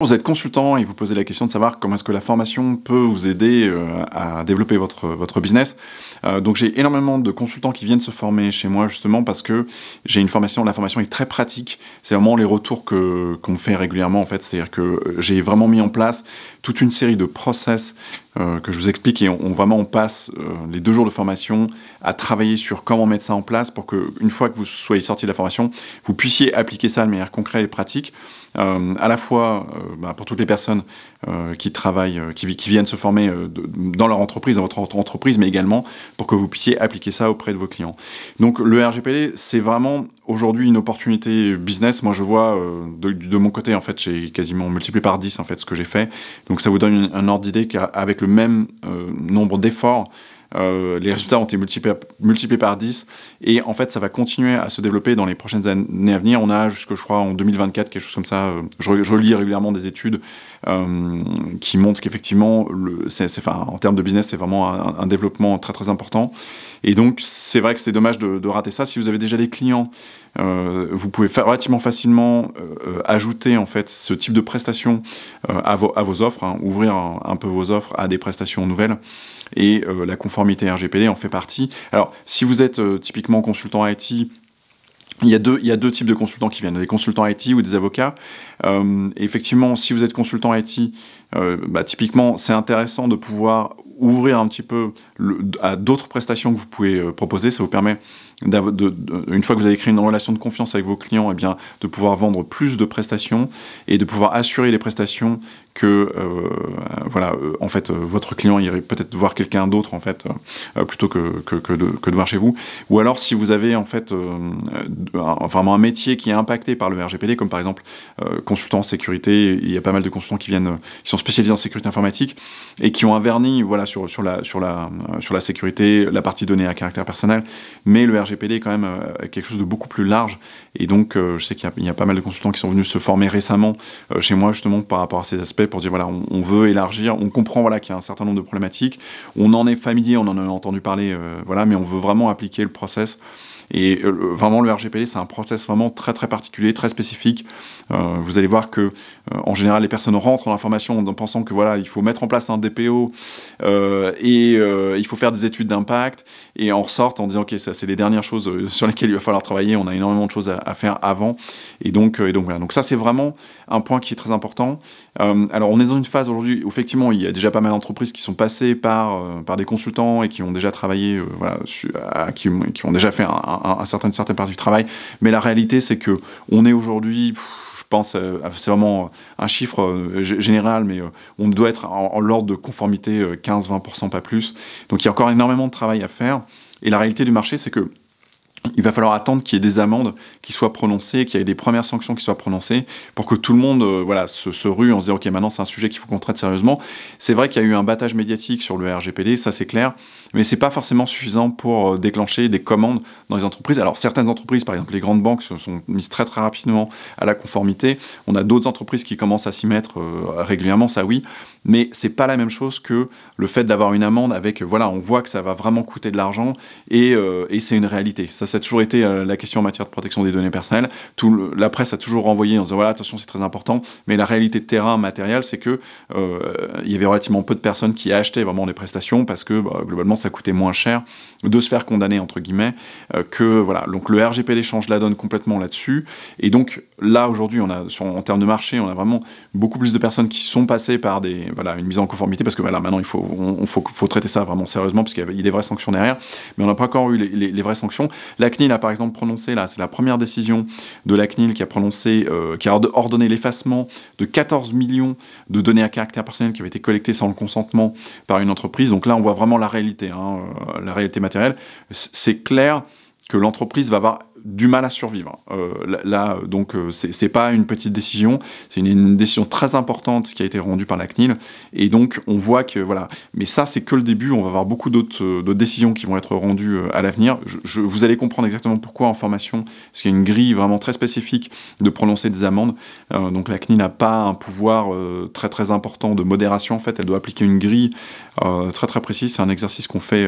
Vous êtes consultant et vous posez la question de savoir comment est-ce que la formation peut vous aider à développer votre business. Donc j'ai énormément de consultants qui viennent se former chez moi justement parce que j'ai une formation, la formation est très pratique. C'est vraiment les retours qu'on me fait régulièrement en fait. C'est-à-dire que j'ai vraiment mis en place toute une série de process que je vous explique et on passe les 2 jours de formation à travailler sur comment mettre ça en place pour que une fois que vous soyez sorti de la formation, vous puissiez appliquer ça de manière concrète et pratique. À la fois pour toutes les personnes qui travaillent, qui viennent se former dans leur entreprise, dans votre entreprise, mais également pour que vous puissiez appliquer ça auprès de vos clients. Donc le RGPD, c'est vraiment aujourd'hui une opportunité business. Moi je vois de mon côté, en fait, j'ai quasiment multiplié par 10 en fait ce que j'ai fait. Donc ça vous donne un ordre d'idée qu'avec le même nombre d'efforts, les résultats ont été multipliés par 10 et en fait ça va continuer à se développer dans les prochaines années à venir. On a jusque je crois en 2024 quelque chose comme ça, je lis régulièrement des études qui montrent qu'effectivement en termes de business c'est vraiment un développement très très important et donc c'est vrai que c'est dommage de rater ça. Si vous avez déjà des clients, vous pouvez relativement facilement ajouter en fait ce type de prestations à vos offres, hein, ouvrir un peu vos offres à des prestations nouvelles et la conformité RGPD en fait partie. Alors si vous êtes typiquement consultant IT, il y a deux types de consultants qui viennent, des consultants IT ou des avocats. Et effectivement, si vous êtes consultant IT, typiquement, c'est intéressant de pouvoir ouvrir un petit peu à d'autres prestations que vous pouvez proposer. Ça vous permet, une fois que vous avez créé une relation de confiance avec vos clients, eh bien, de pouvoir vendre plus de prestations et de pouvoir assurer les prestations que en fait votre client irait peut-être voir quelqu'un d'autre en fait plutôt que de voir chez vous. Ou alors si vous avez en fait vraiment un métier qui est impacté par le RGPD, comme par exemple consultant en sécurité, il y a pas mal de consultants qui sont spécialisés en sécurité informatique et qui ont un vernis sur la sécurité, la partie données à caractère personnel, mais le RGPD est quand même quelque chose de beaucoup plus large et donc je sais qu'il y a pas mal de consultants qui sont venus se former récemment chez moi justement par rapport à ces aspects pour dire voilà, on veut élargir, on comprend voilà qu'il y a un certain nombre de problématiques, on en est familier, on en a entendu parler, mais on veut vraiment appliquer le process. Et vraiment le RGPD c'est un process vraiment très très particulier, très spécifique. Vous allez voir que en général les personnes rentrent dans la formation en pensant que voilà il faut mettre en place un DPO il faut faire des études d'impact et en ressortent en disant ok ça c'est les dernières choses sur lesquelles il va falloir travailler, on a énormément de choses à faire avant et donc voilà, donc ça c'est vraiment un point qui est très important. Alors on est dans une phase aujourd'hui où effectivement il y a déjà pas mal d'entreprises qui sont passées par des consultants et qui ont déjà travaillé qui ont déjà fait une certaine partie du travail, mais la réalité c'est que on est aujourd'hui, je pense, c'est vraiment un chiffre général, mais on doit être en l'ordre de conformité 15-20%, pas plus. Donc il y a encore énormément de travail à faire, et la réalité du marché c'est que il va falloir attendre qu'il y ait des amendes qui soient prononcées, qu'il y ait des premières sanctions qui soient prononcées, pour que tout le monde se rue en se disant ok maintenant c'est un sujet qu'il faut qu'on traite sérieusement. C'est vrai qu'il y a eu un battage médiatique sur le RGPD, ça c'est clair, mais c'est pas forcément suffisant pour déclencher des commandes dans les entreprises. Alors certaines entreprises, par exemple les grandes banques, se sont mises très très rapidement à la conformité. On a d'autres entreprises qui commencent à s'y mettre régulièrement, ça oui, mais c'est pas la même chose que le fait d'avoir une amende avec on voit que ça va vraiment coûter de l'argent et c'est une réalité. Ça a toujours été la question en matière de protection des données personnelles. La presse a toujours renvoyé en disant voilà attention c'est très important, mais la réalité de terrain matériel c'est que il y avait relativement peu de personnes qui achetaient vraiment des prestations parce que globalement ça coûtait moins cher de se faire condamner entre guillemets donc le RGPD change la donne complètement là-dessus, et donc là aujourd'hui en termes de marché on a vraiment beaucoup plus de personnes qui sont passées par une mise en conformité parce que maintenant il faut traiter ça vraiment sérieusement parce qu'il y a des vraies sanctions derrière, mais on n'a pas encore eu les vraies sanctions. La CNIL a par exemple prononcé, là c'est la première décision de la CNIL qui a prononcé, qui a ordonné l'effacement de 14 millions de données à caractère personnel qui avaient été collectées sans le consentement par une entreprise. Donc là on voit vraiment la réalité, la réalité matérielle. C'est clair que l'entreprise va avoir du mal à survivre. Donc c'est pas une petite décision, c'est une décision très importante qui a été rendue par la CNIL, et donc on voit que mais ça c'est que le début, on va avoir beaucoup d'autres décisions qui vont être rendues à l'avenir. Vous allez comprendre exactement pourquoi en formation, parce qu'il y a une grille vraiment très spécifique de prononcer des amendes. Donc la CNIL n'a pas un pouvoir très très important de modération, en fait elle doit appliquer une grille très très précise. C'est un exercice qu'on fait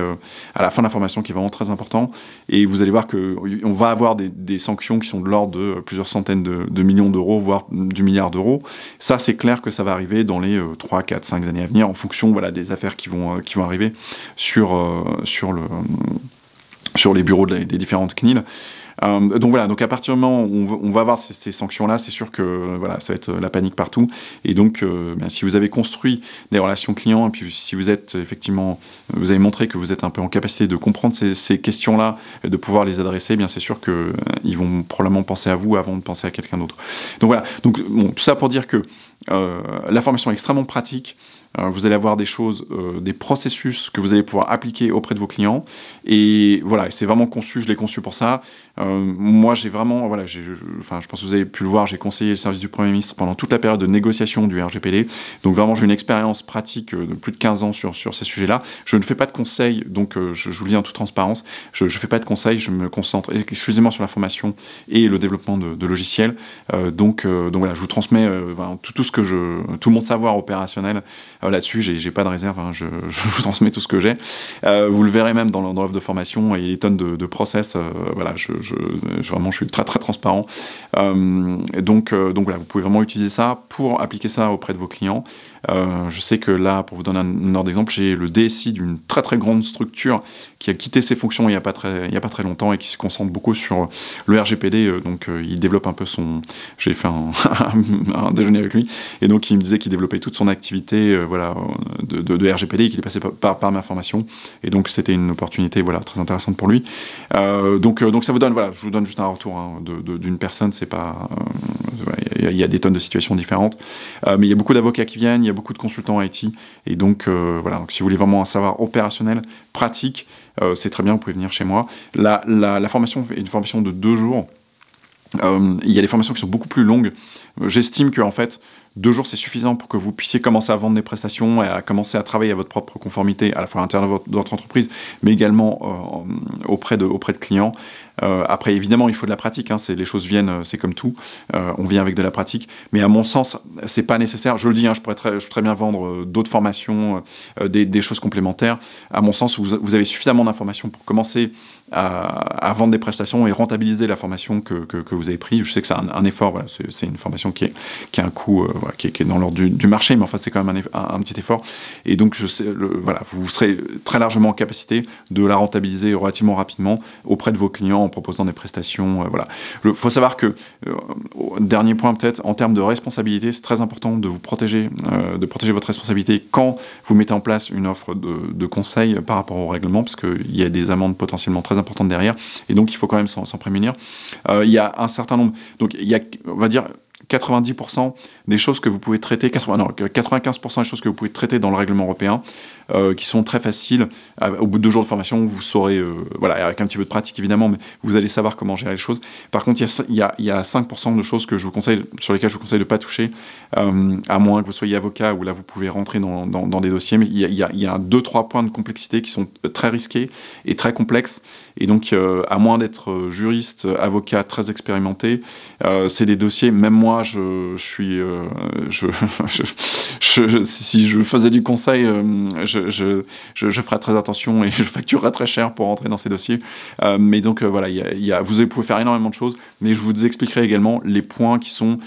à la fin de la formation qui est vraiment très important, et vous allez voir qu'on va avoir avoir des sanctions qui sont de l'ordre de plusieurs centaines de millions d'euros, voire du milliard d'euros. Ça, c'est clair que ça va arriver dans les 3, 4, 5 années à venir, en fonction des affaires qui vont arriver sur les bureaux des différentes CNIL. Donc voilà, donc à partir du moment où on va avoir ces sanctions-là, c'est sûr que ça va être la panique partout. Et donc, si vous avez construit des relations clients, et puis si vous êtes effectivement, vous avez montré que vous êtes un peu en capacité de comprendre ces questions-là, et de pouvoir les adresser, bien c'est sûr que ils vont probablement penser à vous avant de penser à quelqu'un d'autre. Donc voilà, donc bon, tout ça pour dire que la formation est extrêmement pratique. Vous allez avoir des choses, des processus que vous allez pouvoir appliquer auprès de vos clients. Et voilà, c'est vraiment conçu, je l'ai conçu pour ça. Moi, j'ai vraiment, je pense que vous avez pu le voir, j'ai conseillé le service du Premier ministre pendant toute la période de négociation du RGPD. Donc vraiment, j'ai une expérience pratique de plus de 15 ans sur ces sujets-là. Je ne fais pas de conseils, donc je vous le dis en toute transparence, je ne fais pas de conseils, je me concentre exclusivement sur la formation et le développement de logiciels. Donc voilà, je vous transmets tout mon savoir opérationnel. Là-dessus, j'ai pas de réserve, je vous transmets tout ce que j'ai. Vous le verrez même dans l'offre de formation, il y a des tonnes de process. Vraiment, je suis très très transparent. Donc voilà, vous pouvez vraiment utiliser ça pour appliquer ça auprès de vos clients. Je sais que là, pour vous donner un ordre d'exemple, j'ai le DSI d'une très très grande structure qui a quitté ses fonctions il y a pas très longtemps et qui se concentre beaucoup sur le RGPD. Il développe un peu j'ai fait un déjeuner avec lui, et donc il me disait qu'il développait toute son activité de RGPD et qu'il est passé par ma formation. Et donc c'était une opportunité très intéressante pour lui. Donc ça vous donne, je vous donne juste un retour d'une personne. C'est pas, il y a des tonnes de situations différentes, mais il y a beaucoup d'avocats qui viennent, il y a beaucoup de consultants IT, et donc donc si vous voulez vraiment un savoir opérationnel, pratique, c'est très bien, vous pouvez venir chez moi. La formation est une formation de 2 jours. Il y a des formations qui sont beaucoup plus longues. J'estime que en fait 2 jours c'est suffisant pour que vous puissiez commencer à vendre des prestations et à commencer à travailler à votre propre conformité, à la fois à l'intérieur de votre entreprise, mais également auprès de clients. Après, évidemment, il faut de la pratique, les choses viennent, c'est comme tout, on vient avec de la pratique, mais à mon sens, c'est pas nécessaire. Je le dis, je pourrais très bien vendre d'autres formations, des choses complémentaires. À mon sens, vous avez suffisamment d'informations pour commencer à vendre des prestations et rentabiliser la formation que vous avez pris. Je sais que c'est un effort, c'est une formation qui a un coût, qui est dans l'ordre du marché, mais enfin, c'est quand même un petit effort. Et donc, je sais, vous serez très largement en capacité de la rentabiliser relativement rapidement auprès de vos clients, en proposant des prestations. Il faut savoir que, dernier point peut-être, en termes de responsabilité, c'est très important de vous protéger, de protéger votre responsabilité quand vous mettez en place une offre de conseil par rapport au règlement, parce qu'il y a des amendes potentiellement très importantes derrière, et donc il faut quand même s'en prémunir. Il y a un certain nombre, donc il y a, on va dire, 90% des choses que vous pouvez traiter, 95% des choses que vous pouvez traiter dans le règlement européen, qui sont très faciles. Au bout de 2 jours de formation, vous saurez, avec un petit peu de pratique évidemment, mais vous allez savoir comment gérer les choses. Par contre, il y a 5% de choses sur lesquelles je vous conseille de ne pas toucher, à moins que vous soyez avocat, où là vous pouvez rentrer dans des dossiers, mais il y a 2-3 points de complexité qui sont très risqués et très complexes, et donc à moins d'être juriste, avocat très expérimenté, c'est des dossiers, même moi si je faisais du conseil, je ferais très attention et je facturerais très cher pour rentrer dans ces dossiers. Mais donc vous pouvez faire énormément de choses, mais je vous expliquerai également les points qui sont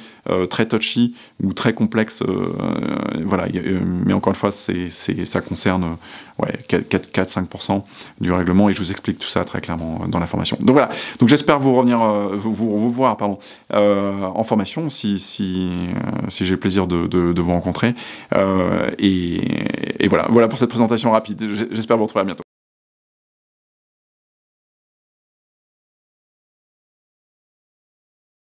très touchy ou très complexes. Mais encore une fois, ça concerne 4-5% du règlement, et je vous explique tout ça très clairement dans la formation. Donc voilà, donc j'espère vous voir en formation si j'ai le plaisir de vous rencontrer. Et voilà pour cette présentation rapide. J'espère vous retrouver à bientôt.